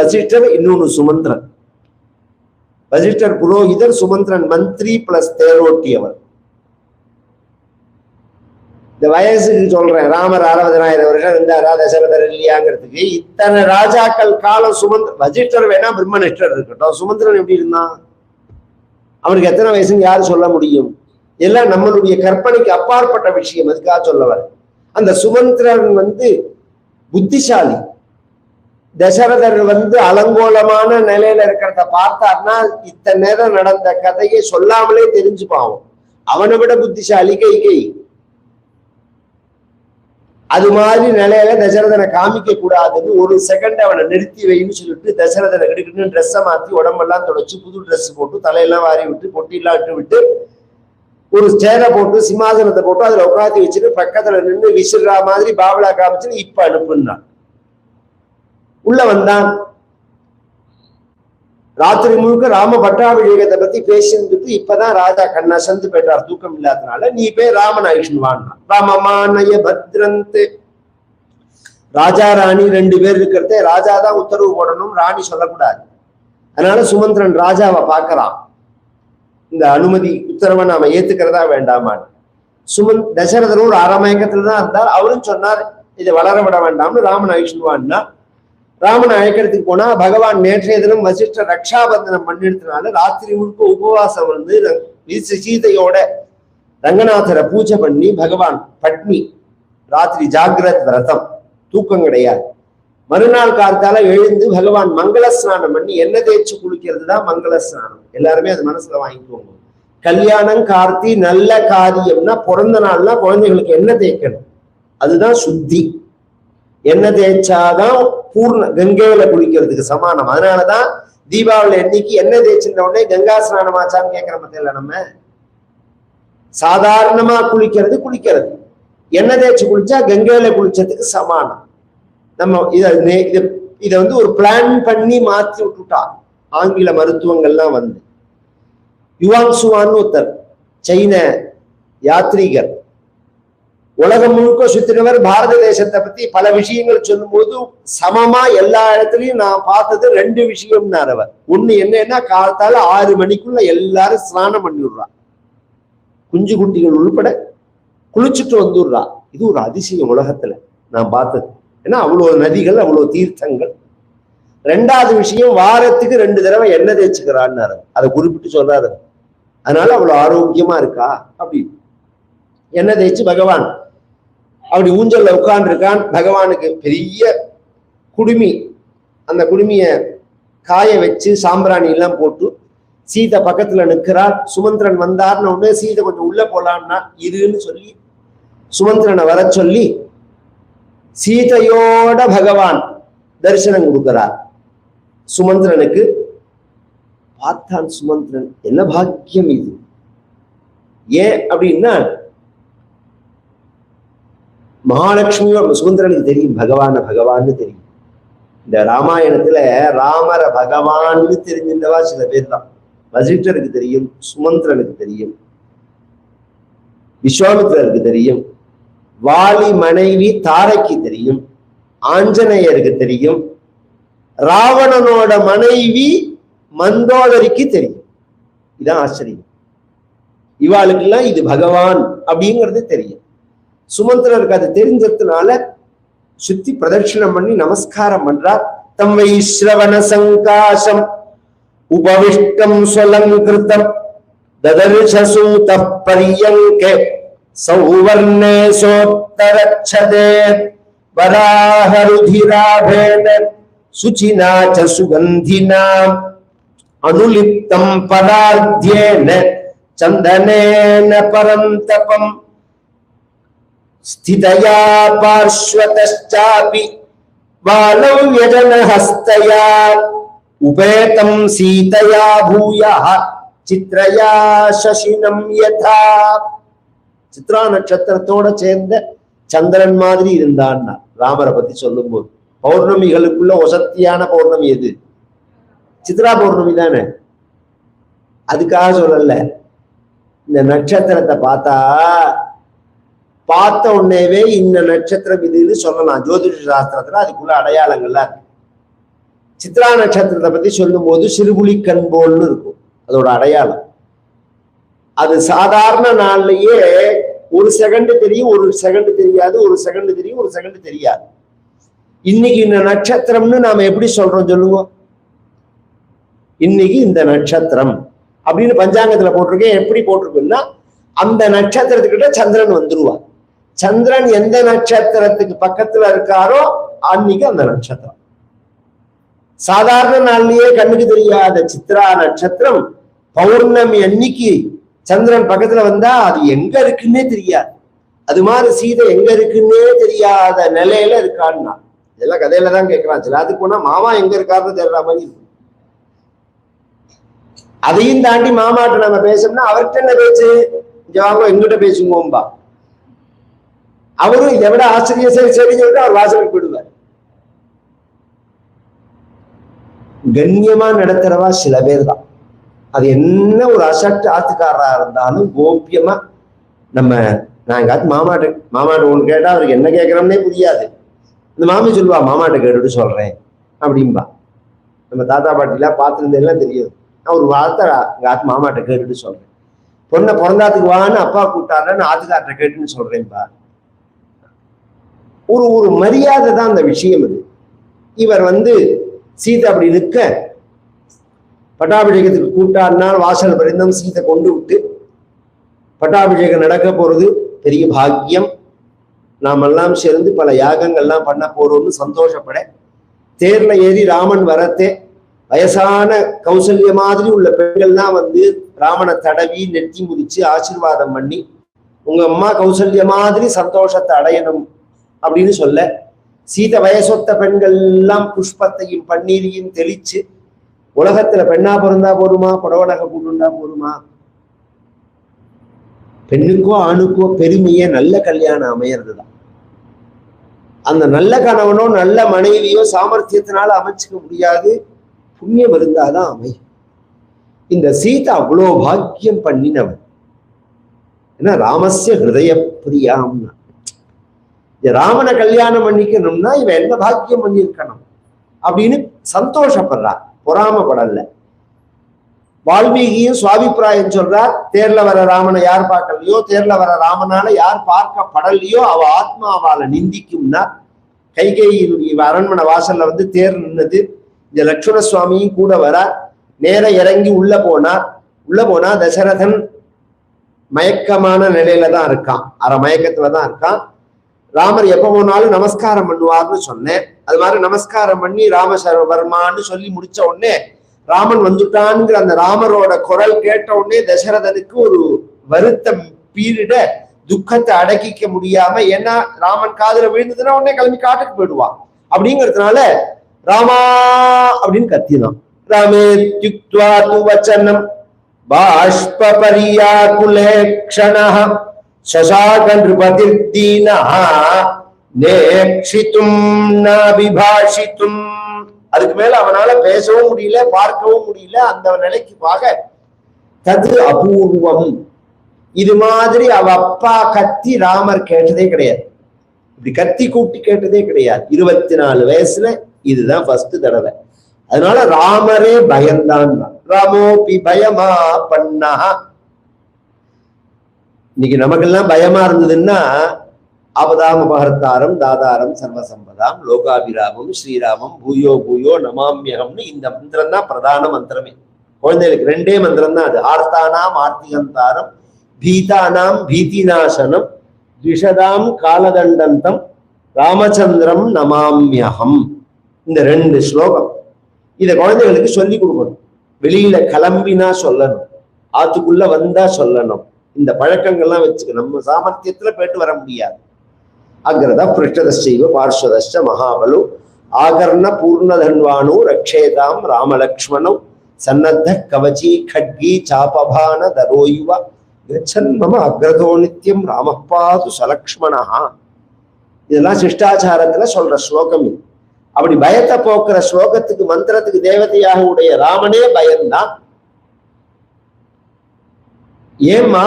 வசிஷ்டர், இன்னொன்னு சுமந்திரன். வசிஷ்டர் புரோகிதர், சுமந்திரன் மந்திரி பிளஸ் தேரோட்டி. அவர் இந்த வயசுக்கு சொல்றேன், ராமர் 60,000 வருஷம் இருந்தாரா தசரதர் இல்லையாங்கிறதுக்கு. இத்தனை ராஜாக்கள் காலம் வசிஷ்டர் வேணா பிரம்மனிஷ்டர் இருக்கட்டும், சுமந்திரன் எப்படி இருந்தான், அவனுக்கு எத்தனை வயசுன்னு யாரு சொல்ல முடியும்? எல்லாம் நம்மளுடைய கற்பனைக்கு அப்பாற்பட்ட விஷயம். அதுக்காக சொல்லவர். அந்த சுமந்திரன் புத்திசாலி. தசரதர் அலங்கோலமான நிலையில இருக்கிறத பார்த்தார்னா இத்தனை நேரம் நடந்த கதையை சொல்லாமலே தெரிஞ்சுப்பான். அவனை விட புத்திசாலி கைகை. அது மாதிரி நிலையில தசரதனை காமிக்க கூடாதுன்னு ஒரு செகண்ட் அவனை நிறுத்தி வைன்னு சொல்லிட்டு தசரதனை கிடுக்கிட்டு ட்ரெஸ்ஸை மாத்தி உடம்பெல்லாம் தொடச்சு புது ட்ரெஸ் போட்டு தலையெல்லாம் வாரி விட்டு பொட்டியெல்லாம் விட்டு ஒரு சேரை போட்டு சிம்மாசனத்தை போட்டு அதுல உட்காந்து வச்சுட்டு பக்கத்துல நின்று விசிறா மாதிரி பாவலா காமிச்சுன்னு இப்ப அனுப்புனான். உள்ள வந்தான். ராத்திரி முழுக்க ராம பட்டாபிஷேகத்தை பத்தி பேசிட்டு இப்பதான் ராஜா கண்ணா சந்து போயிட்டார் தூக்கம் இல்லாதனால. நீ போய் ராமன் ஆயுஷ்னு வாங்கினான். ராமமானய பத்ரந்து. ராஜா ராணி 2 பேர் இருக்கிறதே ராஜா தான் உத்தரவு போடணும், ராணி சொல்லக்கூடாது. அதனால சுமந்திரன் ராஜாவை பார்க்கறான். இந்த அனுமதி உத்தரவை நாம ஏத்துக்கிறதா வேண்டாமான்னு. தசரதரும் ஒரு அறமயக்கத்துலதான் இருந்தார். அவரும் சொன்னார் இதை வளர விட வேண்டாம்னு ராமன் ஆயுஷ்னுவான்னா. ராமன் அழைக்கிறதுக்கு போனா பகவான் நேற்றைய தினம் வசிஷ்ட ரக்ஷாபந்தனம் பண்ணிடுறதுனால ராத்திரி முழுக்க உபவாசம் சீதையோட ரங்கநாதரை பூஜை பண்ணி பகவான் பட்னி. ராத்திரி ஜாகிரத் விரதம், தூக்கம் கிடையாது. மறுநாள் காலத்தால எழுந்து பகவான் மங்கள ஸ்நானம் பண்ணி எண்ணெய் தேய்ச்சி குளிக்கிறது தான் மங்கள ஸ்நானம். எல்லாருமே அது மனசுல வாங்கிக்குவாங்க. கல்யாணம் கார்த்தி நல்ல காரியம்னா பிறந்த நாள்னா குழந்தைகளுக்கு எண்ணெய் தேய்க்கணும், அதுதான் சுத்தி. எண்ணெய் தேய்ச்சாதான் பூர்ண கங்கையில குளிக்கிறதுக்கு சமானம். அதனாலதான் தீபாவளி அன்னைக்கு எண்ணெய் தேய்ச்சிருந்த உடனே கங்கா ஸ்நானம் ஆச்சான்னு கேட்கிற மத்தியில நம்ம சாதாரணமா குளிக்கிறது. எண்ணெய் தேய்ச்சி குளிச்சா கங்கையில குளிச்சதுக்கு சமானம். நம்ம இத ஒரு பிளான் பண்ணி மாத்தி விட்டுட்டா. ஆங்கில மருத்துவங்கள்லாம் யுவாங் சுவான்னு ஒருத்தர் சைன யாத்ரீகர், உலகம் முழுக்க சுத்தினவர். பாரத தேசத்தை பத்தி பல விஷயங்கள் சொல்லும் போது சமமா எல்லா இடத்துலயும் நான் பார்த்தது 2 விஷயம்னார் அவர். ஒண்ணு என்னன்னா, காலத்தால 6 மணிக்குள்ள எல்லாரும் ஸ்நானம் பண்ணிடுறா, குஞ்சு குட்டிகள் உள்பட குளிச்சுட்டு வந்துடுறா. இது ஒரு அதிசயம் உலகத்துல நான் பார்த்தது. ஏன்னா அவ்வளவு நதிகள், அவ்வளவு தீர்த்தங்கள். 2வது விஷயம், வாரத்துக்கு 2 தடவை எண்ணெய் தேய்ச்சுக்கிறான்னு அதை குறிப்பிட்டு சொல்றாரு. அதனால அவ்வளவு ஆரோக்கியமா இருக்கா அப்படி. எண்ணெய் தேய்ச்சி பகவான் அப்படி ஊஞ்சல்ல உட்கார்ந்து இருக்கான். பகவானுக்கு பெரிய குடுமி, அந்த குடுமிய காய வச்சு சாம்பிராணி எல்லாம் போட்டு சீதை பக்கத்துல நிற்கிறார். சுமந்திரன் வந்தார்னு உடனே சீதை கொஞ்சம் உள்ள போலான்னா இருன்னு சொல்லி சுமந்திரனை வர சொல்லி சீதையோட பகவான் தரிசனம் கொடுக்கிறார் சுமந்திரனுக்கு. பார்த்தான் சுமந்திரன், என்ன பாக்கியம் இது. ஏன் அப்படின்னா, மகாலட்சுமியும் சுமந்திரனுக்கு தெரியும் பகவான்னு தெரியும். இந்த ராமாயணத்துல ராமர பகவான்னு தெரிஞ்சிருந்தவா சில பேர் தான். வசிஷ்டருக்கு தெரியும், சுமந்திரனுக்கு தெரியும், விஸ்வாமித்திரருக்கு தெரியும், வாலி மனைவி தாரைக்கு தெரியும், ஆஞ்சநேயருக்கு தெரியும், ராவணனோட மனைவி மந்தோதரிக்கு தெரியும். இதான் ஆச்சரியம். இவாளுக்கெல்லாம் இது பகவான் அப்படிங்கிறது தெரியும். சுமந்திரருக்கு அது தெரிஞ்சதுனால சுத்தி பிரதட்சிணம் பண்ணி நமஸ்காரம் பண்றார். தம் வை ஸ்ரவண சங்காசம் உபவிஷ்டம் ஸ்வலங்கிருதம் ததர்ஷசூத பரியங்கே சௌவர்ணே சோத்தரச்சதே வராஹருதிராபேன சுச்சினா ச சுகந்தினா அனுலிப்தம் பராத்யேன சந்தனேன பரந்தபம் ஸ்திதயா பார்ஷ்வதச்சாபி வாலௌ யஜனஹஸ்தயா உபேதம் சீதயா பூயः சித்ரயா சசினம் யதா. சித்ரா நட்சத்திரத்தோட சேர்ந்த சந்திரன் மாதிரி இருந்தான் ராமரை பத்தி சொல்லும் போது. பௌர்ணமிகளுக்குள்ள வசத்தியான பௌர்ணமி எது? சித்ரா பௌர்ணமி தானே. அதுக்காக சொல்லல, இந்த நட்சத்திரத்தை பார்த்த உடனேவே இந்த நட்சத்திரம் இதுன்னு சொல்லலாம். ஜோதிஷ சாஸ்திரத்துல அதுக்குள்ள அடையாளங்கள்லாம் இருக்கு. சித்ரா நட்சத்திரத்தை பத்தி சொல்லும் போது சிறுபுலி கண்போல்னு இருக்கும் அதோட அடையாளம். அது சாதாரண நாள்லயே ஒரு செகண்ட் தெரியும், ஒரு செகண்ட் தெரியாது, ஒரு செகண்ட் தெரியும், ஒரு செகண்ட் தெரியாது. இன்னைக்கு இந்த நட்சத்திரம்னு நாம எப்படி சொல்றோம் சொல்லுங்க? இன்னைக்கு இந்த நட்சத்திரம் அப்படின்னு பஞ்சாங்கத்துல போட்டிருக்கேன். எப்படி போட்டிருக்குன்னா, அந்த நட்சத்திரத்துக்கிட்ட சந்திரன் வந்துருவார். சந்திரன் எந்த நட்சத்திரத்துக்கு பக்கத்துல இருக்காரோ அன்னைக்கு அந்த நட்சத்திரம். சாதாரண நாள்லயே கண்ணுக்கு தெரியாத சித்ரா நட்சத்திரம் பௌர்ணமி அன்னைக்கு சந்திரன் பக்கத்துல வந்தா அது எங்க இருக்குன்னே தெரியாது. அது மாதிரி சீதை எங்க இருக்குன்னே தெரியாத நிலையில இருக்கான்னா, இதெல்லாம் கதையில தான் கேட்கறான். சில அதுக்கு போனா மாமா எங்க இருக்காருன்னு தெரியற மாதிரி இருக்கும். அதையும் தாண்டி மாமாட்ட நம்ம பேசணும்னா அவர்கிட்ட என்ன பேச்சு, இங்க வாங்க எங்கிட்ட பேசுங்கோம்பா. அவரும் இதை விட ஆச்சரிய சரி சரின்னு சொல்லிட்டு அவர் வாசலுக்கு போயிடுவார். கண்ணியமா நடத்துறவா சில பேர் தான். அது என்ன ஒரு அசட்டு ஆத்துக்காரரா இருந்தாலும் கோபியமா நம்ம நான் எங்காத்து மாமாட்ட ஒண்ணு கேட்டா அவருக்கு என்ன கேட்கறோம்னே புரியாது. இந்த மாமி சொல்லுவா மாமாட்ட கேட்டுட்டு சொல்றேன் அப்படின்பா. நம்ம தாத்தா பாட்டிலாம் பார்த்துருந்தேன்லாம் தெரியும். நான் ஒரு வார்த்தை எங்க ஆத்து மாமாட்ட கேட்டுட்டு சொல்றேன். பொண்ணை பிறந்தாத்துக்கு வான்னு அப்பா கூப்பிட்டாருன்னு ஆத்துக்கார்ட்ட கேட்டுன்னு சொல்றேன்பா. ஒரு ஒரு மரியாதை தான் அந்த விஷயம். இது இவர் சீதை அப்படி நிற்க பட்டாபிஷேகத்துக்கு கூப்பிட்டாருன்னா வாசல் பரிந்தம் சீதை கொண்டு விட்டு பட்டாபிஷேகம் நடக்க போறது பெரிய பாக்கியம், நாமெல்லாம் சேர்ந்து பல யாகங்கள்லாம் பண்ண போறோம்னு சந்தோஷப்பட தேர்ல ஏறி ராமன் வரத்தே வயசான கௌசல்ய மாதிரி உள்ள பெண்கள்லாம் ராமனை தடவி நெட்டி முடிச்சு ஆசீர்வாதம் பண்ணி உங்க அம்மா கௌசல்ய மாதிரி சந்தோஷத்தை அடையணும் அப்படின்னு சொல்ல, சீதை வயசொத்த பெண்கள் எல்லாம் புஷ்பத்தையும் பன்னீரையும் தெளிச்சு உலகத்துல பெண்ணா பிறந்தா போருமா, புடவனக போட்டுண்டா போருமா, பெண்ணுக்கோ ஆணுக்கோ பெருமையே நல்ல கல்யாணம் அமையறதுதான். அந்த நல்ல கணவனோ நல்ல மனைவியோ சாமர்த்தியத்தினால அமைச்சுக்க முடியாது, புண்ணியம் இருந்தாதான் அமையும். இந்த சீதை அவ்வளோ பாக்கியம் பண்ணினவன். ஏன்னா ராமஸ்ய ஹிருதய பிரியாம்னா, ராமனை கல்யாணம் பண்ணிக்கணும்னா இவன் என்ன பாக்கியம் பண்ணியிருக்கணும் அப்படின்னு சந்தோஷப்படுறா, பொறாமப்படல. வால்மீகியும் சுவாபிப்பிராயம் சொல்றார், தேர்ல வர ராமனை யார் பார்க்கலையோ, தேர்ல வர ராமனால யார் பார்க்கப்படலையோ அவ ஆத்மா அவளை நிந்திக்கும்னா. கைகேயினுடைய அரண்மனை வாசல்ல தேர் நின்னது. இந்த லட்சுமண சுவாமியும் கூட வரார். நேர இறங்கி உள்ள போனா தசரதன் மயக்கமான நிலையில தான் இருக்கான், அரை மயக்கத்துலதான் இருக்கான். ராமர் எப்ப போனாலும் நமஸ்காரம் பண்ணுவார்னு சொன்னேன். அது மாதிரி நமஸ்காரம் பண்ணி ராமசர்வர்மான்னு சொல்லி முடிச்ச உடனே ராமன் வந்துட்டான்ங்கிற அந்த ராமரோட குரல் கேட்ட உடனே தசரதனுக்கு ஒரு வருத்தம் பீரிட துக்கத்தை அடக்கிக்க முடியாம, ஏன்னா ராமன் காதுல விழுந்ததுன்னா உடனே கிளம்பி காட்டுக்கு போயிடுவான். அப்படிங்கிறதுனால ராமா அப்படின்னு கத்தினான். ராமேத்யுக்த்வா து வசனம் பாஷ்பபரியாகுலேக்ஷணஹ சசாக நிருபதிர்தீனஹ நேக்ஷிதும் நாபிபாஷிதும். அதுக்கு மேல அவனால பேசவும் முடியல, பார்க்கவும் முடியல. அந்த நிலைக்கு பாக தது அபூர்வம். இது மாதிரி அவ அப்பா கத்தி ராமர் கேட்டதே கிடையாது, இப்படி கத்தி கூட்டி கேட்டதே கிடையாது. 24 வயசுல இதுதான் ஃபர்ஸ்ட் தடவை. அதனால ராமரே பயந்தான். ராமோபி பயமா பண்ணா. இன்னைக்கு நமக்கெல்லாம் பயமா இருந்ததுன்னா அவதாம் அபஹர்த்தாரம் தாதாரம் சர்வசம்பதாம் லோகாபிராமம் ஸ்ரீராமம் பூயோ பூயோ நமாமியகம்னு இந்த மந்திரம் தான் பிரதான மந்திரமே. குழந்தைகளுக்கு 2 மந்திரம் தான் அது. ஆர்த்தானாம் ஆர்த்திகந்தாரம் பீதானாம் பீதிநாசனம் த்விஷதாம் காலதண்டந்தம் ராமச்சந்திரம் நமாமியகம். இந்த 2 ஸ்லோகம் இதை குழந்தைகளுக்கு சொல்லி கொடுக்கணும். வெளியில கிளம்பினா சொல்லணும், ஆத்துக்குள்ள வந்தா சொல்லணும். இந்த பழக்கங்கள்லாம் வச்சுக்க நம்ம சாமர்த்தியத்துல போயிட்டு வர முடியாது. அக்ரத பிருஷ்டதஸ்சைவ பார்ஸ்வதஸ்ச மகாபலு ஆகர்ண பூர்ணதன்வானு ரக்ஷேதாம் ராமலக்ஷ்மணு சன்னத்த கவச்சி खड्गी சாபபான தரோயுவ கச்சன் மம அக்ரதோ நித்யம் ராமப்பாது சலக்ஷ்மணஹா. இதெல்லாம் சிஷ்டாச்சாரத்துல சொல்ற ஸ்லோகம். அப்படி பயத்தை போக்குற ஸ்லோகத்துக்கு மந்திரத்துக்கு தேவதையாக உடைய ராமனே பயந்தான். ஏம்மா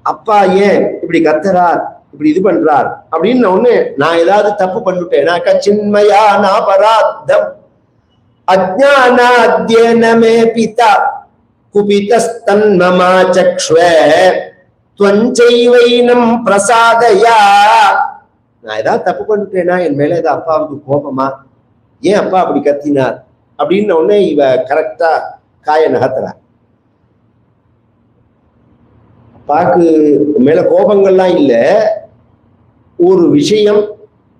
அப்பா ஏன் இப்படி கத்துறார், இப்படி இது பண்றார் அப்படின்னு ஒண்ணு நான் ஏதாவது தப்பு பண்ணிட்டேனாக்கா சின்மயா நாபராத்தம் அஜ்ஞானாத்யேன பிதா குபிதஸ்தன்மமா சக்ஷ்வே த்வஞ்சைவைனம் பிரசாதயா. நான் ஏதாவது தப்பு பண்ணிட்டேனா, என் மேல ஏதாவது அப்பாவுக்கு கோபமா, ஏன் அப்பா அப்படி கத்தினார் அப்படின்னு உடனே இவ கரெக்டா காய நகர்த்துறா. அப்பாவுக்கு மேல கோபங்கள்லாம் இல்ல, ஒரு விஷயம்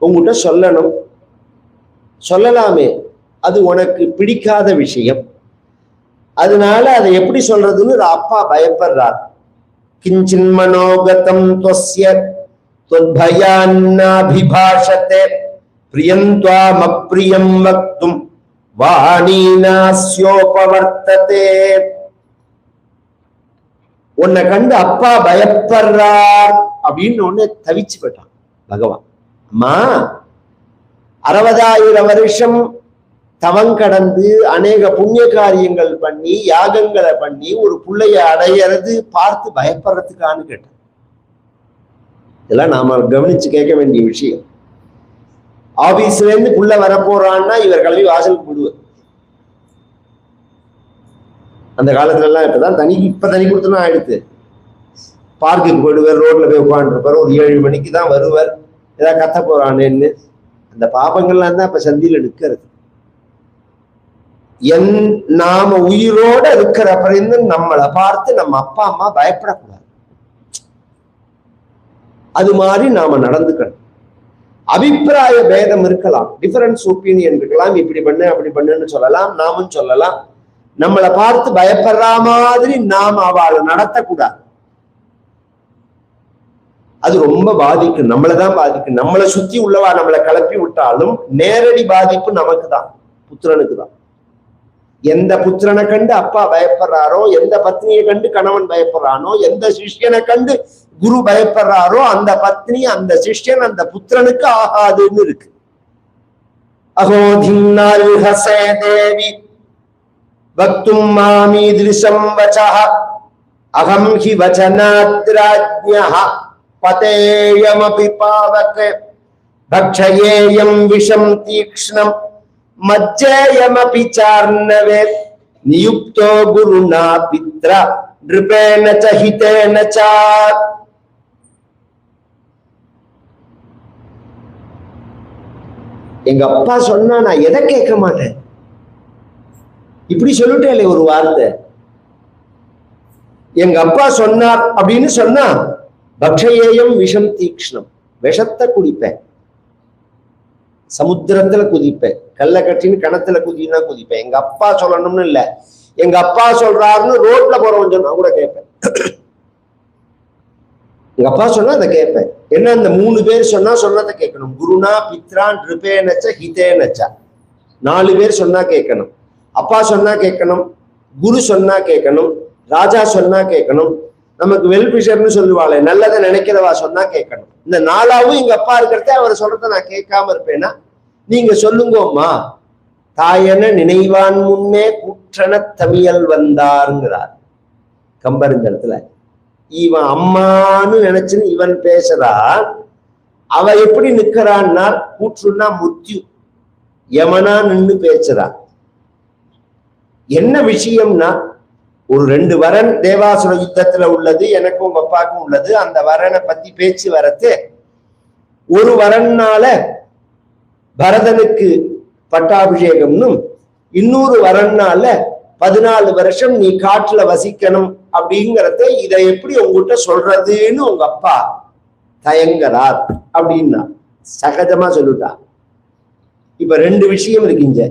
உங்ககிட்ட சொல்லணும், சொல்லலாமே, அது உனக்கு பிடிக்காத விஷயம், அதனால அதை எப்படி சொல்றதுன்னு அப்பா பயப்படுறார். கிஞ்சின் மனோகதம் துவஸ்ய துவத்பயான்னாபிபாஷதே பிரியந்த்வாம் அப்ரியம் வக்தும் வாணீனாஸ்யோபவர்த்ததே. உன்னை கண்டு அப்பா பயப்படுறார் அப்படின்னு ஒண்ணு தவிச்சு போயிட்டான் பகவான். அம்மா 60,000 வருஷம் தவம் கடந்து அநேக புண்ணிய காரியங்கள் பண்ணி யாகங்களை பண்ணி ஒரு பிள்ளைய அடையிறது பார்த்து பயப்படுறதுக்கான்னு கேட்டேன். இதெல்லாம் நாம கவனிச்சு கேட்க வேண்டிய விஷயம். ஆபீஸ்ல இருந்து புள்ள வரப்போறான்னா இவர் கிளம்பி வாசலுக்கு போடுவார். அந்த காலத்துல எல்லாம் இப்பதான் இப்ப தனி கொடுத்தனா ஆயிடுத்து. பார்க்குக்கு போயிடுவார், ரோட்ல போய் உட்காந்துருப்பார், ஒரு 7 மணிக்கு தான் வருவார், ஏதாவது கத்த போறானேன்னு. அந்த பாபங்கள்லாம் தான் இப்ப சந்தியில நிற்கிறது. நாம உயிரோட இருக்கிறப்ப நம்மளை பார்த்து நம்ம அப்பா அம்மா பயப்படக்கூடாது. அது மாதிரி நாம நடந்துக்கணும். அபிப்பிராய பேதம் இருக்கலாம், டிஃபரன்ஸ் ஒப்பீனியன் இருக்கலாம், இப்படி பண்ணு அப்படி பண்ணுன்னு சொல்லலாம், நாமும் சொல்லலாம். நம்மளை பார்த்து பயப்படுற மாதிரி நாம அவளை நடத்தக்கூடாது. அது ரொம்ப பாதிக்கும், நம்மளைதான் பாதிக்கும். நம்மளை சுத்தி உள்ளவா நம்மளை கிளப்பி விட்டாலும் நேரடி பாதிப்பு நமக்கு தான், புத்திரனுக்கு தான். எந்த புத்திரனை கண்டு அப்பா பயப்படுறாரோ, எந்த பத்னியை கண்டு கணவன் பயப்படுறானோ, எந்த சிஷ்யனை கண்டு குரு பயப்படுறாரோ, அந்த பத்னி அந்த சிஷ்யன் அந்த புத்திரனுக்கு ஆகாதுன்னு இருக்கு. அகோதின்னால்ஹசே தேவி வக்தும் மாமீத்ரிஷம் வசஹ அகம் ஹி வசனாத்ராஜ்ஞஹ பதேயமபி பாவகே பக்ஷயேயம் விஷம் தீக்ஷ்ணம் மஜ்ஜேயமபி சார்ணவே நியுக்தோ குருணா பித்ரா நிருபேன ச ஹிதேன ச. எங்க அப்பா சொன்னா நான் எதை கேட்க மாட்டேன். இப்படி சொல்லிட்டே ஒரு வார்த்தை, எங்க அப்பா சொன்னார் அப்படின்னு சொன்னா பக்ஷயேயம் விஷம் தீக்ஷ்ணம், விஷத்தை குடிப்பேன், சமுத்திரத்துல குதிப்பேன், கல்ல கட்டின்னு கணத்துல குதினா குதிப்பேன். எங்க அப்பா சொல்லணும்னு இல்ல, எங்க அப்பா சொல்றாருன்னு ரோட்ல போறவன் சொன்னா கூட கேட்பேன். எங்க அப்பா சொன்னா அதை கேட்பேன். என்ன அந்த 3 பேர் சொன்னா சொன்னதை கேட்கணும். குருனா பித்ரா நிருபேனச்ச ஹிதேனச்ச, 4 பேர் சொன்னா கேட்கணும். அப்பா சொன்னா கேட்கணும், குரு சொன்னா கேட்கணும், ராஜா சொன்னா கேட்கணும், நமக்கு வெல்பிஷர்னு சொல்லுவாளே நல்லதை நினைக்கிறவா சொன்னா கேட்கணும். இந்த 4ஆவும் எங்க அப்பா இருக்கிறத அவர் சொல்றத நான் கேட்காம இருப்பேன்னா நீங்க சொல்லுங்கம்மா. தாயன நினைவான் முன்னே கூற்றன தமியல் வந்தாருங்கிறார் கம்பர். இந்த இடத்துல இவன் அம்மான்னு நினைச்சுன்னு இவன் பேசுறான். அவ எப்படி நிக்கிறான்னா கூற்றுன்னா முத்யு, யமனா நின்று பேசுறான். என்ன விஷயம்னா, ஒரு 2 வரன் தேவாசுர யுத்தத்துல உள்ளது, எனக்கும் உங்க அப்பாவுக்கும் உள்ளது. அந்த வரனை பத்தி பேச்சு வரத்து, ஒரு வரன்னால பரதனுக்கு பட்டாபிஷேகம்னும், இன்னொரு வரன்னால 14 வருஷம் நீ காட்டுல வசிக்கணும் அப்படிங்கிறத இதை எப்படி உங்ககிட்ட சொல்றதுன்னு உங்க அப்பா தயங்குறார் அப்படின்னா சகஜமா சொல்லிட்டா. இப்ப 2 விஷயம் இருக்குங்க.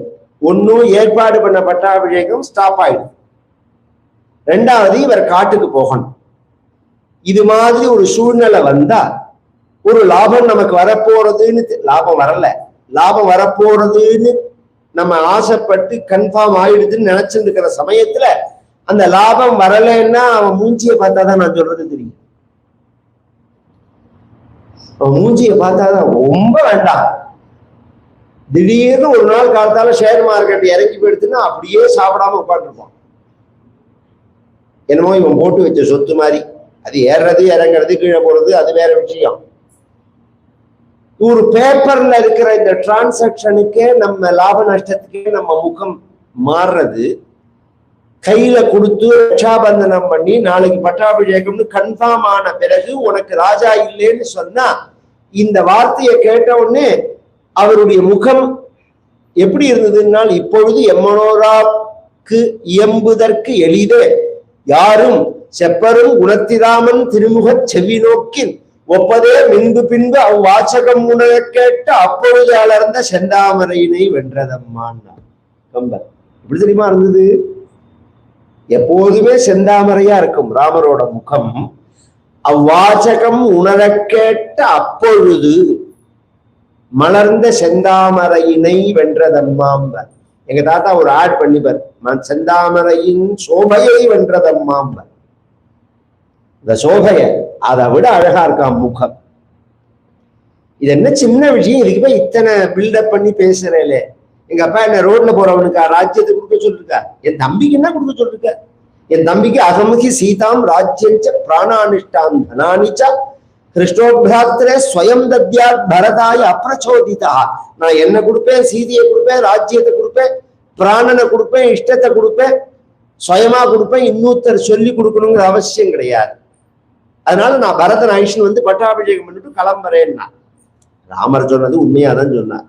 ஒன்னும் ஏற்பாடு பண்ண பட்டாபிஷேகம் ஸ்டாப் ஆயிடும், 2வது இவர் காட்டுக்கு போகணும். இது மாதிரி ஒரு சூழ்நிலை வந்தா ஒரு லாபம் நமக்கு வரப்போறதுன்னு, லாபம் வரல, லாபம் வரப்போறதுன்னு நம்ம ஆசைப்பட்டு கன்ஃபார்ம் ஆயிடுதுன்னு நினைச்சுட்டு இருக்கிற சமயத்துல அந்த லாபம் வரலைன்னா அவன் மூஞ்சியை பார்த்தாதான் நான் சொல்றது தெரியும். அவன் மூஞ்சியை பார்த்தாதான் ரொம்ப வேண்டாம். திடீர்னு ஒரு நாள் காலத்தால ஷேர் மார்க்கெட் இறங்கி போயிடுதுன்னா அப்படியே சாப்பிடாம உட்காந்துருப்பான். என்னமோ இவன் போட்டு வச்ச சொத்து மாதிரி, அது ஏறுறது இறங்குறது கீழே போறது அது வேற விஷயம். ஒரு பேப்பர்ல இருக்கிற இந்த டிரான்சாக்சனுக்கே நம்ம லாப நஷ்டத்துக்கே நம்ம முகம் மாறுறது, கையில கொடுத்து ரட்சாபந்தனம் பண்ணி நாளைக்கு பட்டாபிஷேகம்னு கன்ஃபார்ம் ஆன பிறகு உனக்கு ராஜா இல்லைன்னு சொன்னா இந்த வார்த்தையை கேட்ட உடனே அவருடைய முகம் எப்படி இருந்ததுன்னால், இப்பொழுது எம்மனோராக்கு இயம்புதற்கு எளிதே யாரும் செப்பரும் குணத்திராமன் திருமுக செவி நோக்கின் ஒப்பதே மின்பு பின்பு அவ்வாச்சகம் உணர கேட்ட அப்பொழுது அலர்ந்த செந்தாமரையினை வென்றதம்மான்னா கம்பர். எப்படி தெரியுமா இருந்தது? எப்போதுமே செந்தாமரையா இருக்கும் ராமரோட முகம். அவ்வாச்சகம் உணர கேட்ட அப்பொழுது மலர்ந்த செந்தாமரையினை வென்றதம்மாம்பர். எங்க தாத்தா ஒரு ஆட் பண்ணிப்பார், செந்தாமரையின் சோபையை வென்றதம்மாம்பர். இந்த சோபைய அதை விட அழகா இருக்கான் முகம். இது என்ன சின்ன விஷயம், இதுக்கு போய் இத்தனை பில்டப் பண்ணி பேசுறேலே. எங்க அப்பா என்ன ரோட்ல போறவனுக்கா ராஜ்யத்தை கொடுக்க சொல்லிருக்கா? என் தம்பிக்கு என்ன கொடுக்க சொல்லிருக்க? என் தம்பிக்கு அகமுகி சீதாம் ராஜ்யஞ்ச பிராணானிஷ்டாம் தனானிச்சா கிருஷ்ணோபிராத்திரே ஸ்வயம் தத்யாத் பரதாய அப்பிரச்சோதிதா. நான் என்ன கொடுப்பேன், சீதையை கொடுப்பேன், ராஜ்யத்தை கொடுப்பேன், பிராணனை கொடுப்பேன், இஷ்டத்தை கொடுப்பேன், சுயமா கொடுப்பேன், இன்னொருத்தர் சொல்லி கொடுக்கணுங்கிற அவசியம் கிடையாது. அதனால நான் பரதன் ஐஷ்ணு வந்து பட்டாபிஷேகம் பண்ணிட்டு கிளம்புறேன்னா. ராமர் சொன்னது உண்மையாதான் சொன்னார்.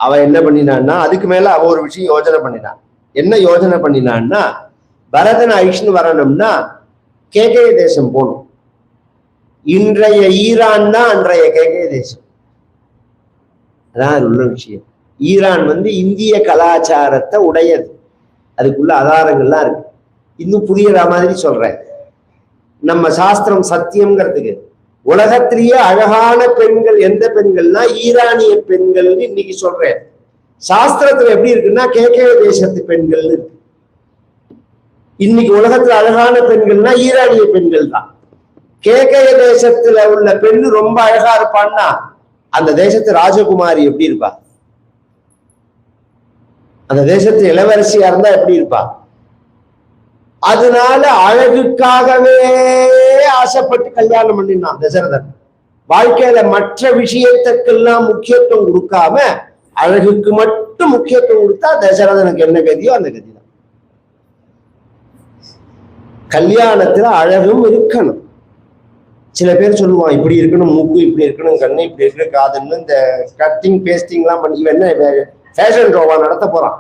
அவன் என்ன பண்ணினான்னா, அதுக்கு மேல அவ ஒரு விஷயம் யோஜனை பண்ணினான். என்ன யோஜனை பண்ணினான்னா, பரதன் ஐஷ்ணு வரணும்னா கேகய தேசம் போகணும். இன்றைய ஈரான் தான் அன்றைய கேகய தேசம். அதான் உள்ள விஷயம். ஈரான் வந்து இந்திய கலாச்சாரத்தை உடையது. அதுக்குள்ள ஆதாரங்கள்லாம் இருக்கு. இன்னும் புரியுற மாதிரி சொல்றேன். நம்ம சாஸ்திரம் சத்தியம்ங்கிறதுக்கு உலகத்திலேயே அழகான பெண்கள் எந்த பெண்கள்னா ஈரானிய பெண்கள் இன்னைக்கு சொல்றேன். சாஸ்திரத்துல எப்படி இருக்குன்னா கேகய தேசத்து பெண்கள் இருக்கு. இன்னைக்கு உலகத்துல அழகான பெண்கள்னா ஈரானிய பெண்கள் தான். கேகய தேசத்துல உள்ள பெண்ணு ரொம்ப அழகா இருப்பான்னா அந்த தேசத்து ராஜகுமாரி எப்படி இருப்பா? அந்த தேசத்து இளவரசியா இருந்தா எப்படி இருப்பா? அதனால அழகுக்காகவே ஆசைப்பட்டு கல்யாணம் பண்ணினான் தசரதன். வாழ்க்கையில மற்ற விஷயத்துக்கெல்லாம் முக்கியத்துவம் கொடுக்காம அழகுக்கு மட்டும் முக்கியத்துவம் கொடுத்தா தசரதனுக்கு என்ன கதியோ அந்த கதி தான். கல்யாணத்துல அழகும் இருக்கணும். சில பேர் சொல்லுவான் இப்படி இருக்கணும் மூக்கு, இப்படி இருக்கணும் கண்ணு, இப்படி இருக்கணும் காதுன்னு இந்த கட்டிங் பேஸ்டிங் எல்லாம் பண்ணி இவன் என்ன ஃபேஷன் ஷோவா நடத்த போறான்.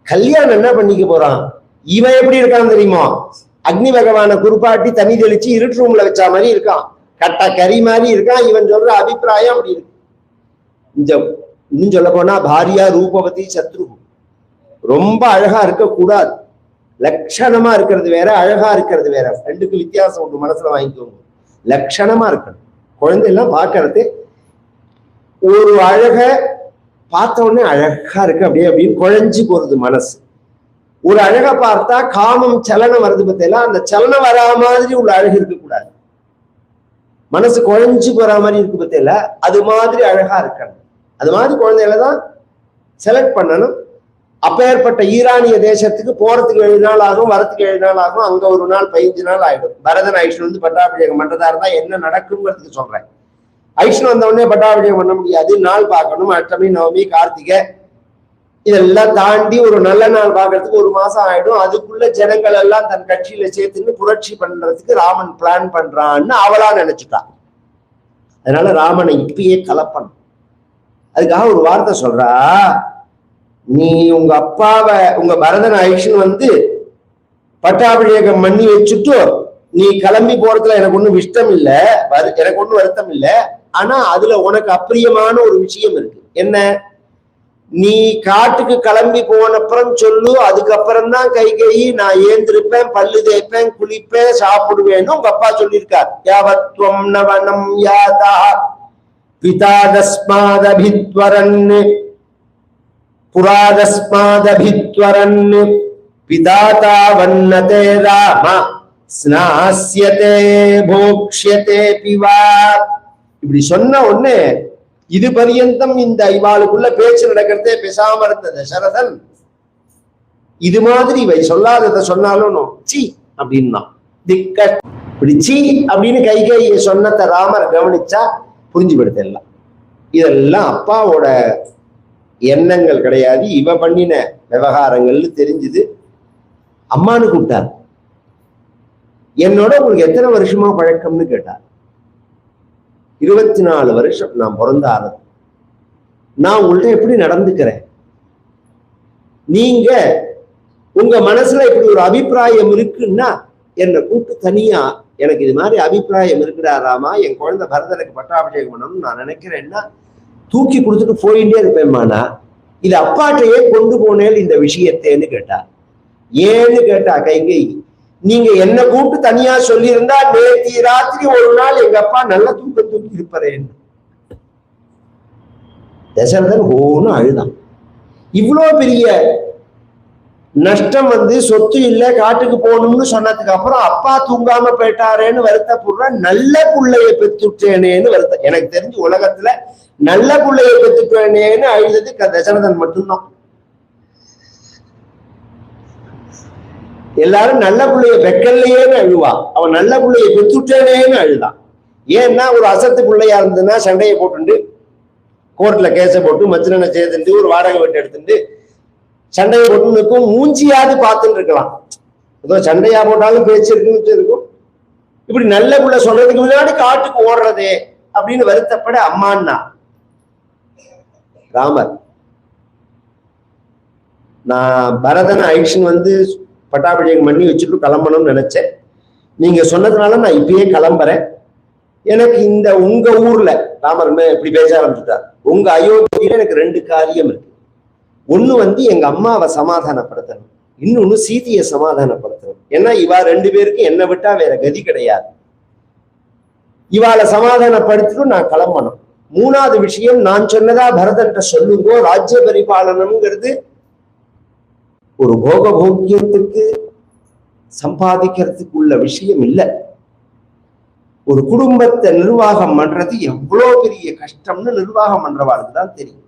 கல்யாணம் என்ன பண்ணிக்க போறான்? இவன் எப்படி இருக்கான்னு தெரியுமா? அக்னி பகவான குறுப்பாட்டி தண்ணி தெளிச்சு இருட்டு ரூம்ல வச்ச மாதிரி இருக்கான். கட்ட கறி மாதிரி இருக்கான். இவன் சொல்ற அபிப்பிராயம் அப்படி இருக்கு. இன்னும் சொல்ல போனா பாரியா ரூபவதி சத்ரு. ரொம்ப அழகா இருக்கக்கூடாது. லட்சணமா இருக்கிறது வேற, அழகா இருக்கிறது வேற. ரெண்டுக்கு வித்தியாசம் உண்டு, மனசுல வாங்கிக்கோங்க. லட்சணமா இருக்கணும். குழந்தையெல்லாம் பார்க்கறது ஒரு அழக பார்த்த உடனே அழகா இருக்கு அப்படியே அப்படின்னு குழஞ்சி போறது மனசு. ஒரு அழகை பார்த்தா காமம் சலனம் வருது பார்த்தீங்களா, அந்த சலனம் வரா மாதிரி உள்ள அழகு இருக்கக்கூடாது. மனசு குழஞ்சு போற மாதிரி இருக்கு பார்த்தீங்களா, அது மாதிரி அழகா இருக்கணும். அது மாதிரி குழந்தைகளை தான் செலக்ட் பண்ணணும். அப்பேற்பட்ட ஈரானிய தேசத்துக்கு போறதுக்கு 7 நாள் ஆகும், வரத்துக்கு 7 நாள் ஆகும். அங்க ஒரு நாள் 15 நாள் ஆயிடும். பரதன் ஐஷ்ணு வந்து பட்டாபிஷேகம் பண்றதா இருந்தா என்ன நடக்குங்கிறதுக்கு சொல்றேன். ஐஷ்ணு வந்த உடனே பட்டாபிஷேகம் பண்ண முடியாது. நாள் பார்க்கணும். அஷ்டமி, நவமி, கார்த்திகை இதெல்லாம் தாண்டி ஒரு நல்ல நாள் பார்க்கறதுக்கு 1 மாசம் ஆயிடும். அதுக்குள்ள ஜனங்கள் எல்லாம் தன் கட்சியில சேர்த்துன்னு புரட்சி பண்றதுக்கு ராமன் பிளான் பண்றான்னு அவளா நினைச்சுட்டான். அதனால ராமனை இப்பயே கலப்பணும். அதுக்காக ஒரு வார்த்தை சொல்றா, நீ உங்க அப்பாவை உங்க பரதன் ஐஷ்ணு வந்து பட்டாபிஷேகம் பண்ணி வச்சுட்டு நீ கிளம்பி போறதுல எனக்கு ஒண்ணும் இஷ்டம் இல்ல, எனக்கு ஒண்ணும் வருத்தம் இல்லை. ஆனா அதுல உனக்கு அப்பிரியமான ஒரு விஷயம் இருக்கு. என்ன? நீ காட்டுக்கு கிளம்பி போனப்புறம் சொல்லு, அதுக்கப்புறம் தான் கை நான் ஏந்திருப்பேன், பல்லு தேய்ப்பேன், குளிப்பேன், சாப்பிடுவேன்னு உங்க அப்பா சொல்லியிருக்கார். யாவத்வம் நவனம் யாதா பிதாதஸ்மாதபித்வரன் புராதஸ்மாதபித்வரன் பிதாதா வன்னதே ராம ஸ்நாஸ்யதே போக்ஷ்யதே பிவா. இப்படி சொன்ன உடனே இது பரியந்தம் இந்த இவாளுக்குள்ள பேச்சு நடக்கிறதே பேசாம இருந்த தசரதன் இது மாதிரி இவை சொல்லாததை சொன்னாலும் சி அப்படின்னா திக்க இப்படி சி அப்படின்னு கைகேயை சொன்னத ராமர் கவனிச்சா புரிஞ்சுபடுத்த எல்லாம். இதெல்லாம் அப்பாவோட எண்ணங்கள் கிடையாது, இவ பண்ணின விவகாரங்கள்னு தெரிஞ்சுது. அம்மானு கூப்பிட்டார். என்னோட உங்களுக்கு எத்தனை வருஷமா பழக்கம்னு கேட்டார். 24 வருஷம் நான் பிறந்தாரு. நான் உங்கள்ட்ட எப்படி நடந்துக்கிறேன், நீங்க உங்க மனசுல இப்படி ஒரு அபிப்பிராயம் இருக்குன்னா என்னை கூப்பிட்டு தனியா எனக்கு இது மாதிரி அபிப்பிராயம் இருக்குடாராமா, என் குழந்தை பரதனுக்கு பட்டாபிஷேகம் பண்ணணும்னு நான் நினைக்கிறேன்னா தூக்கி கொடுத்துட்டு போயிட்டே இருப்பேன்மானா, இது அப்பாட்டையே கொண்டு போனேன் இந்த விஷயத்தேன்னு கேட்டா. ஏன்னு கேட்டா கைகை, நீங்க என்ன கூப்பிட்டு தனியா சொல்லியிருந்தா நேற்று ராத்திரி ஒரு நாள் எங்க அப்பா நல்ல தூக்கம் தூக்கி இருப்பாரேன்னு. தசரதன் ஓன்னு அழுதான். இவ்வளோ பெரிய நஷ்டம் சொத்து இல்ல காட்டுக்கு போகணும்னு சொன்னதுக்கு அப்புறம் அப்பா தூங்காம போயிட்டாரேன்னு வருத்தப்படுற, நல்ல புள்ளைய பெற்றுட்டேனேன்னு வருத்த. எனக்கு தெரிஞ்சு உலகத்துல நல்ல புள்ளைய பெற்றுட்டேனேன்னு அழுதது தசரதன் மட்டும்தான். எல்லாரும் நல்ல பிள்ளைய பெக்கல்லையேன்னு அழுவா, அவன் நல்ல பிள்ளைய பெற்றுட்டேனேன்னு அழுதான். ஏன்னா ஒரு அசத்து பிள்ளையா இருந்ததுன்னா சண்டையை போட்டுண்டு கோர்ட்ல கேஸை போட்டு மச்சினனை சேர்த்துட்டு ஒரு வாடகை வீட்டு எடுத்துட்டு சண்டையை போட்டுக்கும் மூஞ்சியாவது பார்த்துட்டு இருக்கலாம். ஏதோ சண்டையா போட்டாலும் பேச்சு இருக்குன்னு இருக்கும். இப்படி நல்ல புள்ள சொல்றதுக்கு முன்னாடி காட்டுக்கு ஓடுறதே அப்படின்னு வருத்தப்பட அம்மான்னா ராமர், நான் பரதன் ஐஷன் பட்டாபிஷேகம் பண்ணி வச்சுட்டு கிளம்பணும்னு நினைச்சேன். நீங்க சொன்னதுனால நான் இப்பயே கிளம்புறேன். எனக்கு இந்த உங்க ஊர்ல ராமர் இப்படி பேச ஆரம்பிச்சுட்டார். உங்க அயோத்தியில எனக்கு 2 காரியம் இருக்கு. ஒண்ணு எங்க அம்மாவை சமாதானப்படுத்தணும், இன்னொன்னு சீதையை சமாதானப்படுத்தணும். ஏன்னா இவா 2 பேருக்கு என்னை விட்டா வேற கதி கிடையாது. இவாளை சமாதானப்படுத்திட்டு நான் கிளம்பணும். 3வது விஷயம், நான் சொன்னதா பரதன்ட்ட சொல்லுங்கோ, ராஜ்ய பரிபாலனம்ங்கிறது ஒரு போகபோக்கியத்துக்கு சம்பாதிக்கிறதுக்கு உள்ள விஷயம் இல்லை. ஒரு குடும்பத்தை நிர்வாகம் பண்றது எவ்வளவு பெரிய கஷ்டம்னு நிர்வாகம் பண்றவாளுக்கு தான் தெரியும்.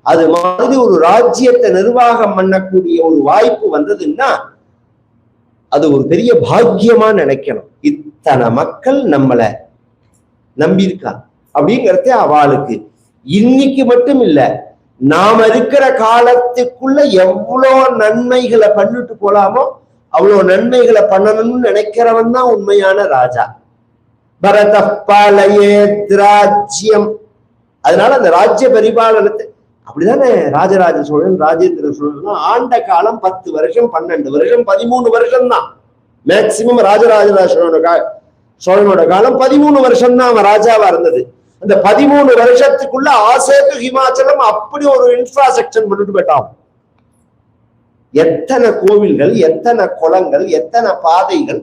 அது மாதிரி ஒரு ராஜ்யத்தை நிர்வாகம் பண்ணக்கூடிய ஒரு வாய்ப்பு வந்ததுன்னா அது ஒரு பெரிய பாக்கியமா நினைக்கணும். இத்தனை மக்கள் நம்மளை நம்பியிருக்கா அப்படிங்கிறதே அவளுக்கு இன்னைக்கு மட்டும் இல்ல, நாம இருக்கிற காலத்துக்குள்ள எவ்வளவு நன்மைகளை பண்ணிட்டு போலாமோ அவ்வளவு நன்மைகளை பண்ணணும்னு நினைக்கிறவன் தான் உண்மையான ராஜா. பரத பாலயேத்ராஜ்யம். அதனால அந்த ராஜ்ய பரிபாலனத்தை அப்படிதானே ராஜராஜ சோழன் ராஜேந்திர சோழன் ஆண்ட காலம் 10 வருஷம் 12 வருஷம் 13 வருஷம் தான் மேக்சிமம். ராஜராஜ சோழனோட காலம் 13 வருஷம் தான் அவன் ராஜாவா இருந்தது. அந்த 13 வருஷத்துக்குள்ள ஆசேக்கு ஹிமாச்சலம் அப்படி ஒரு இன்ஃப்ராஸ்ட்ரக்சர் பண்ணிட்டு போயிட்டான். எத்தனை கோவில்கள், எத்தனை குளங்கள், எத்தனை பாதைகள்,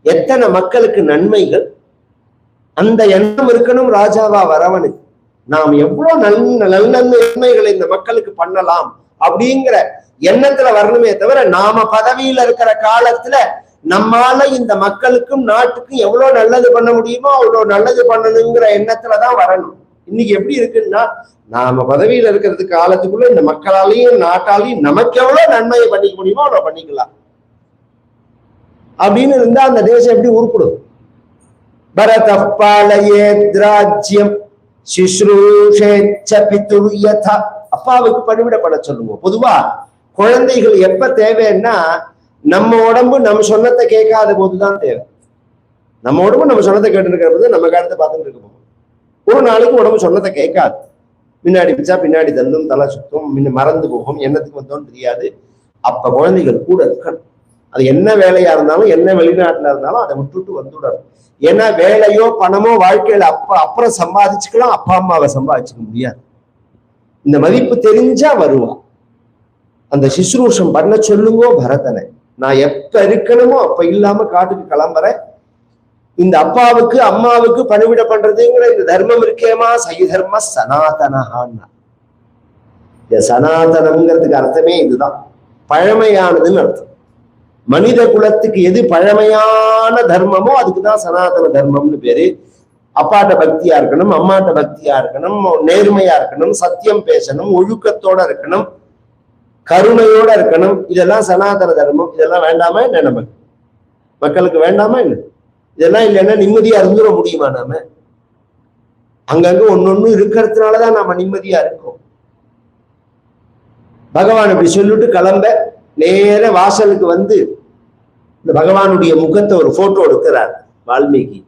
எத்தனை மக்களுக்கு நன்மைகள். அந்த எண்ணம் இருக்கணும் ராஜாவா வரவனுக்கு. நாம் எவ்வளவு நல்ல நன்மைகளை இந்த மக்களுக்கு பண்ணலாம் அப்படிங்கிற எண்ணத்துல வரணுமே தவிர, நாம பதவியில இருக்கிற காலத்துல நம்மால இந்த மக்களுக்கும் நாட்டுக்கும் எவ்வளவு நல்லது பண்ண முடியுமோ அவ்வளவு நல்லது பண்ணணுங்கிற எண்ணத்துலதான் வரணும். இன்னைக்கு எப்படி இருக்குன்னா, நாம பதவியில இருக்கிறது காலத்துக்குள்ள இந்த மக்களாலையும் நாட்டாலையும் நமக்கு எவ்வளவு நன்மையை பண்ணிக்க முடியுமோ அவ்வளவு பண்ணிக்கலாம் அப்படின்னு இருந்தா அந்த தேசம் எப்படி உருப்பிடும்? பரத பாலயேத்ராஜ்யம் சுஷ்ரூஷேச்ச பிதுர்யதா. அப்பாவுக்கு பணிவிடப்பட சொல்லுங்க. பொதுவா குழந்தைகள் எப்ப தேவைன்னா, நம்ம உடம்பு நம்ம சொன்னத்தை கேட்காத போதுதான் தேவை. நம்ம உடம்பு நம்ம சொன்னத்தை கேட்டு இருக்கிற போது நம்ம காலத்தை பார்த்துட்டு இருக்க போகும். ஒரு நாளைக்கு உடம்பு சொன்னதை கேட்காது. பின்னாடி பிச்சா பின்னாடி தந்தும் தலை சுத்தம், மறந்து போகும், என்னத்துக்கு வந்தோம்னு தெரியாது. அப்ப குழந்தைகள் கூட இருக்கணும். அது என்ன வேலையா இருந்தாலும் என்ன வெளிநாட்டுல இருந்தாலும் அதை விட்டுட்டு வந்துவிடணும். ஏன்னா வேலையோ பணமோ வாழ்க்கையில அப்புறம் சம்பாதிச்சுக்கலாம், அப்பா அம்மாவை சம்பாதிச்சுக்க முடியாது. இந்த மதிப்பு தெரிஞ்சா வருவா. அந்த சிசுரூஷம் பண்ண சொல்லுங்கோ பரதனை. நான் எப்ப இருக்கணுமோ அப்ப இல்லாம காட்டுக்கு கிளம்புறேன். இந்த அப்பாவுக்கு அம்மாவுக்கு பணிவிட பண்றதுங்கிற இந்த தர்மம் இருக்கேமா, சை தர்ம சனாதனஹான்னா. இந்த சனாதனம்ங்கிறதுக்கு அர்த்தமே இதுதான், பழமையானதுன்னு அர்த்தம். மனித குலத்துக்கு எது பழமையான தர்மமோ அதுக்குதான் சனாதன தர்மம்னு பேரு. அப்பாட்ட பக்தியா இருக்கணும், அம்மாட்ட பக்தியா இருக்கணும், நேர்மையா இருக்கணும், சத்தியம் பேசணும், ஒழுக்கத்தோட இருக்கணும், கருணையோட இருக்கணும். இதெல்லாம் சனாதன தர்மம். இதெல்லாம் வேண்டாமா என்ன நமக்கு? மக்களுக்கு வேண்டாமா என்ன? இதெல்லாம் இல்லைன்னா நிம்மதியா இருந்துட முடியுமா? நாம அங்கங்க ஒன்னொன்னு இருக்கிறதுனாலதான் நாம நிம்மதியா இருக்கோம். பகவான் இப்படி சொல்லிட்டு கிளம்ப நேர வாசலுக்கு வந்து இந்த பகவானுடைய முகத்தை ஒரு போட்டோ எடுக்கிறார் வால்மீகி.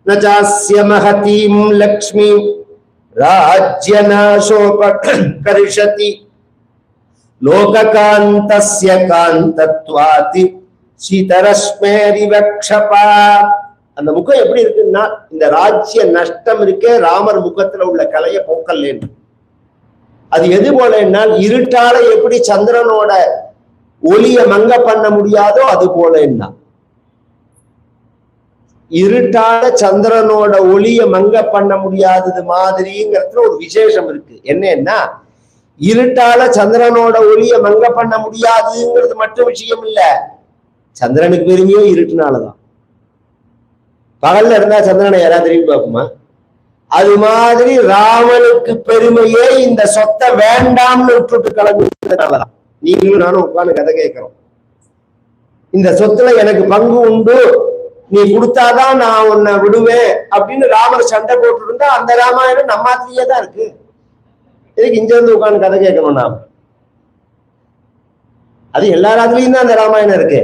நச்சாஸ்ய மஹதீம் லக்ஷ்மி ராஜ்யநாசோபகர்ஷதி லோககாந்தஸ்ய காந்தத்வாதி சீதரஸ்மேரிவக்ஷபா. அந்த முகம் எப்படி இருக்குன்னா, இந்த ராஜ்ய நஷ்டம் இருக்கே ராமர் முகத்துல உள்ள கலைய போக்கல்லேன்னு. அது எது போல என்னால் இருட்டால எப்படி சந்திரனோட ஒளிய மங்க பண்ண முடியாதோ அது போல என்ன, இருட்டால சந்திரனோட ஒளிய மங்க பண்ண முடியாதது மாதிரிங்கிறதுல ஒரு விசேஷம் இருக்கு. என்னன்னா, இருட்டால சந்திரனோட ஒளிய மங்க பண்ண முடியாதுங்கிறது மட்டும் விஷயம் இல்ல, சந்திரனுக்கு பெருமையோ இருட்டுனாலதான். பகல்ல இருந்தா சந்திரனை யாராவது திரும்பி பார்க்குமா? அது மாதிரி ராமனுக்கு பெருமையே இந்த சொத்தை வேண்டாம்னு விட்டுட்டு கிளம்பினாலதான். நீங்களும் நானும் உட்கார்ந்து கதை கேட்கிறோம். இந்த சொத்துல எனக்கு பங்கு உண்டு, நீ கொடுத்தாதான் நான் உன்னை விடுவேன் அப்படின்னு ராமர் சண்டை போட்டு இருந்தா அந்த ராமாயணம் நம்மாத்திலேயே தான் இருக்கு. இதுக்கு இங்க இருந்து உட்கார்ந்து கதை கேட்கணும் நாம. அது எல்லா ராத்திரியும் தான் அந்த ராமாயணம் இருக்கு.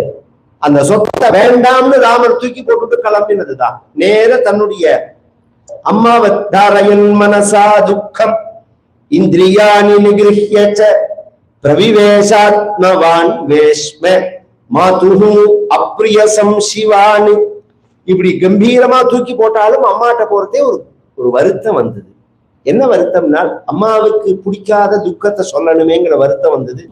அந்த சொத்தை வேண்டாம்னு ராமர் தூக்கி போட்டுட்டு கிளம்பினதுதான். நேர தன்னுடைய அம்மாவை தாரயன் மனசா துக்கம் இந்திரியாணி நிகிருஹ்யச்ச பிரவிவேஷாத்மவான் வேஷ்ம மாதுஹு அப்ரிய சம்சிவானி. இப்படி கம்பீரமா தூக்கி போட்டாலும் அம்மாட்ட போறதே ஒரு வருத்தம் வந்தது. என்ன வருத்தம்னா, அம்மாவுக்கு பிடிக்காத துக்கத்தை சொல்லணுமேங்கிற வருத்தம் வந்தது.